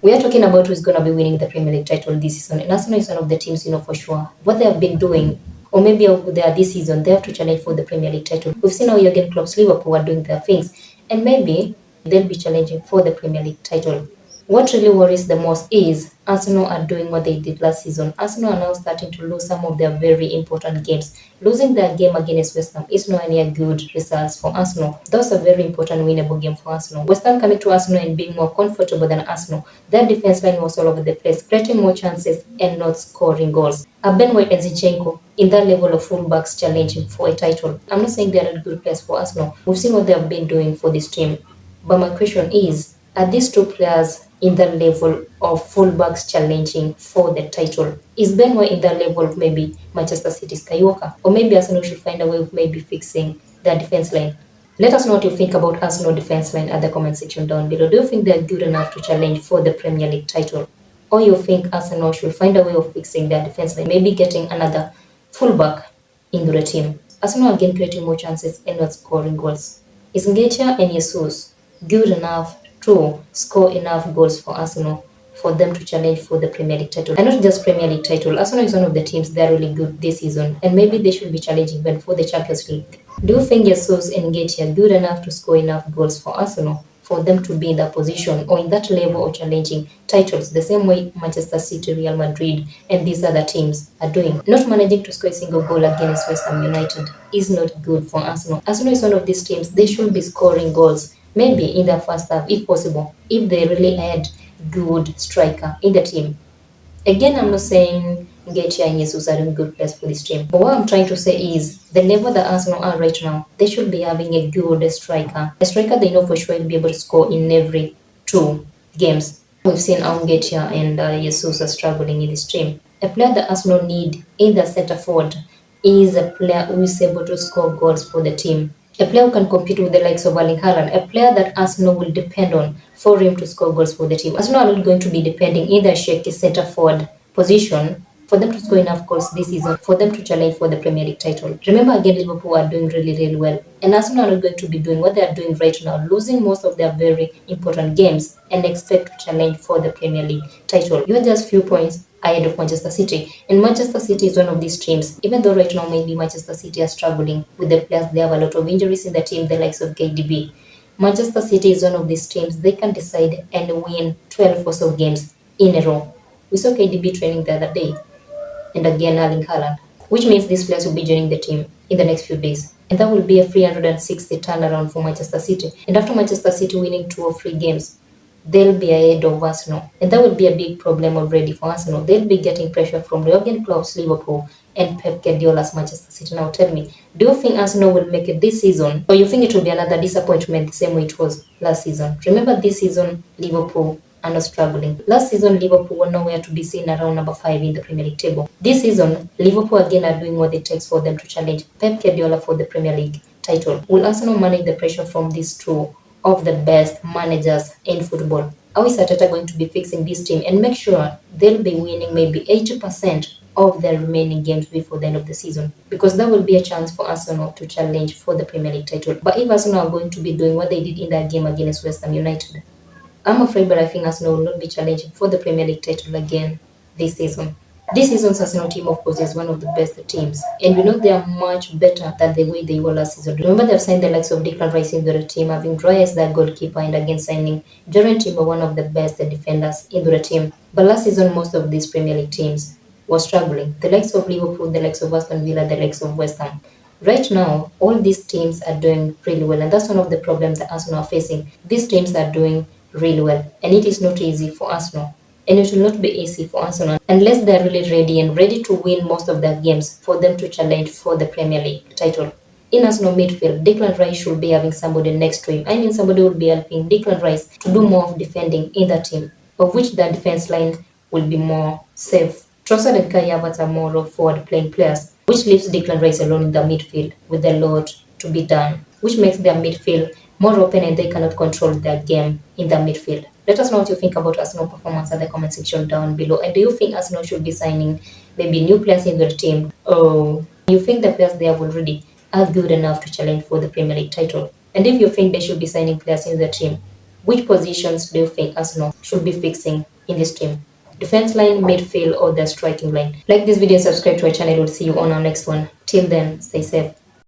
We are talking about who's going to be winning the Premier League title this season. And Arsenal is one of the teams, for sure what they have been doing, or maybe they are this season, they have to challenge for the Premier League title. We've seen how Jurgen Klopp's Liverpool are doing their things, and maybe they'll be challenging for the Premier League title. What really worries the most is Arsenal are doing what they did last season. Arsenal are now starting to lose some of their very important games. Losing their game against West Ham is not any good results for Arsenal. Those are very important winnable game for Arsenal. West Ham coming to Arsenal and being more comfortable than Arsenal. Their defense line was all over the place, creating more chances and not scoring goals. Ben White and Zinchenko in that level of fullbacks challenging for a title. I'm not saying they're not good players for Arsenal. We've seen what they have been doing for this team. But my question is, are these two players in that level of fullbacks challenging for the title? Is Ben White in that level of maybe Manchester City's Kyle? Or maybe Arsenal should find a way of maybe fixing their defense line? Let us know what you think about Arsenal defense line at the comment section down below. Do you think they're good enough to challenge for the Premier League title? Or you think Arsenal should find a way of fixing their defense line, maybe getting another fullback into the team? Arsenal again creating more chances and not scoring goals. Is Nketiah and Jesus good enough to score enough goals for Arsenal for them to challenge for the Premier League title? And not just Premier League title. Arsenal is one of the teams that are really good this season, and maybe they should be challenging even for the Champions League. Do you think Jesus and Nketiah are good enough to score enough goals for Arsenal for them to be in that position or in that level of challenging titles, the same way Manchester City, Real Madrid, and these other teams are doing? Not managing to score a single goal against West Ham United is not good for Arsenal. Arsenal is one of these teams, they should be scoring goals, maybe in the first half, if possible, if they really had good striker in the team. Again, I'm not saying Nketiah and Jesus are doing good players for this team. But what I'm trying to say is the level that Arsenal are right now, they should be having a good striker. A striker they know for sure will be able to score in every 2 games. We've seen how Nketiah and Jesus are struggling in this team. A player that Arsenal need in the centre forward is a player who is able to score goals for the team. A player who can compete with the likes of Erling Haaland, a player that Arsenal will depend on for him to score goals for the team. Arsenal are not going to be depending in their shaky centre forward position for them to score enough goals this season for them to challenge for the Premier League title. Remember again, Liverpool are doing really, really well, and Arsenal are not going to be doing what they are doing right now, losing most of their very important games and expect to challenge for the Premier League title. You are just few points ahead of Manchester City, and Manchester City is one of these teams. Even though right now maybe Manchester City are struggling with the players, they have a lot of injuries in the team, the likes of KDB. Manchester City is one of these teams, they can decide and win 12 or so games in a row. We saw KDB training the other day, and again Erling Haaland, which means these players will be joining the team in the next few days. And that will be a 360 turnaround for Manchester City. And after Manchester City winning 2 or 3 games, they'll be ahead of Arsenal. And that would be a big problem already for Arsenal. They'll be getting pressure from Jurgen Klopp's Liverpool and Pep Guardiola's Manchester City. Now tell me, do you think Arsenal will make it this season, or you think it will be another disappointment the same way it was last season? Remember this season, Liverpool are not struggling. Last season, Liverpool were nowhere to be seen around number 5 in the Premier League table. This season, Liverpool again are doing what it takes for them to challenge Pep Guardiola for the Premier League title. Will Arsenal manage the pressure from these 2 of the best managers in football? How is Arteta going to be fixing this team and make sure they'll be winning maybe 80% of their remaining games before the end of the season? Because that will be a chance for Arsenal to challenge for the Premier League title. But if Arsenal are going to be doing what they did in that game against West Ham United, I'm afraid, but I think Arsenal will not be challenging for the Premier League title again this season. This season's Arsenal team, of course, is one of the best teams, and we know they are much better than the way they were last season. Remember, they've signed the likes of Declan Rice into the team, having Dry as their goalkeeper, and again signing Jurriën Timber, one of the best defenders into the team. But last season, most of these Premier League teams were struggling. The likes of Liverpool, the likes of Aston Villa, the likes of West Ham. Right now, all these teams are doing really well, and that's one of the problems that Arsenal are facing. These teams are doing really well, and it is not easy for Arsenal. And it will not be easy for Arsenal unless they're really ready and ready to win most of their games for them to challenge for the Premier League title. In Arsenal midfield, Declan Rice should be having somebody next to him. I mean, somebody will be helping Declan Rice to do more of defending in the team, of which the defense line will be more safe. Trossard and Kai Havertz are more of forward-playing players, which leaves Declan Rice alone in the midfield with a lot to be done, which makes their midfield more open and they cannot control their game in the midfield. Let us know what you think about Arsenal performance at the comment section down below. And do you think Arsenal should be signing maybe new players in their team, or you think the players they have already are good enough to challenge for the Premier League title? And if you think they should be signing players in their team, Which positions do you think Arsenal should be fixing in this team? Defense line, midfield, or the striking line? Like this video, subscribe to our channel. We'll see you on our next one. Till then, stay safe.